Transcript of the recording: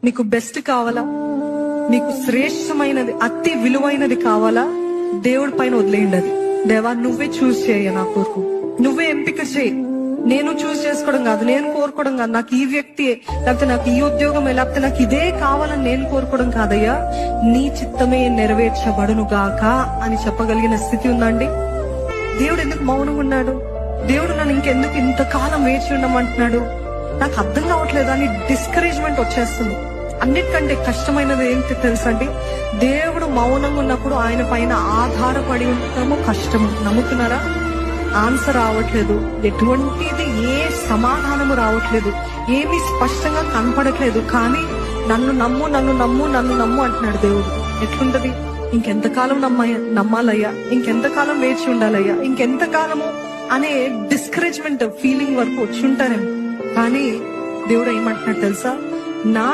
నీకు బెస్ట్ కావాలా, నీకు శ్రేష్టమైనది అతి విలువైనది కావాలా, దేవుడి పైన వదిలేయండి. అది దేవా నువ్వే చూస్ చేయ, నా కొరకు నువ్వే ఎంపిక చేయి. నేను చూస్ చేసుకోవడం కాదు, నేను కోరుకోవడం కాదు, నాకు ఈ వ్యక్తి లేకపోతే నాకు ఈ ఉద్యోగమే లేకపోతే నాకు ఇదే కావాలని నేను కోరుకోవడం కాదయ్యా, నీ చిత్తమే నెరవేర్చబడును గాక అని చెప్పగలిగిన స్థితి ఉందండి. దేవుడు ఎందుకు మౌనంగా ఉన్నాడు? దేవుడు నన్ను ఇంకెందుకు ఇంతకాలం వేచి ఉండమంటున్నాడు? నాకు అర్థం కావట్లేదు అని డిస్కరేజ్మెంట్ వచ్చేస్తుంది. అన్నిటికంటే కష్టమైనది ఏంటి తెలుసండి? దేవుడు మౌనంగా ఉన్నప్పుడు ఆయన పైన ఆధారపడి ఉండటము కష్టము. నమ్ముతున్నారా? ఆన్సర్ రావట్లేదు, ఎటువంటిది ఏ సమాధానము రావట్లేదు, ఏమీ స్పష్టంగా కనపడట్లేదు. కానీ నన్ను నమ్ము, నన్ను నమ్ము, నన్ను నమ్ము అంటున్నాడు దేవుడు. ఎట్లుంటది? ఇంకెంతకాలం నమ్మాలయ్యా, ఇంకెంతకాలం వేచి ఉండాలయ్యా, ఇంకెంతకాలము అనే డిస్కరేజ్మెంట్ ఫీలింగ్ వరకు వచ్చి ఉంటారేమో. కానీ దేవుడు ఏమంటున్నాడు తెలుసా? నా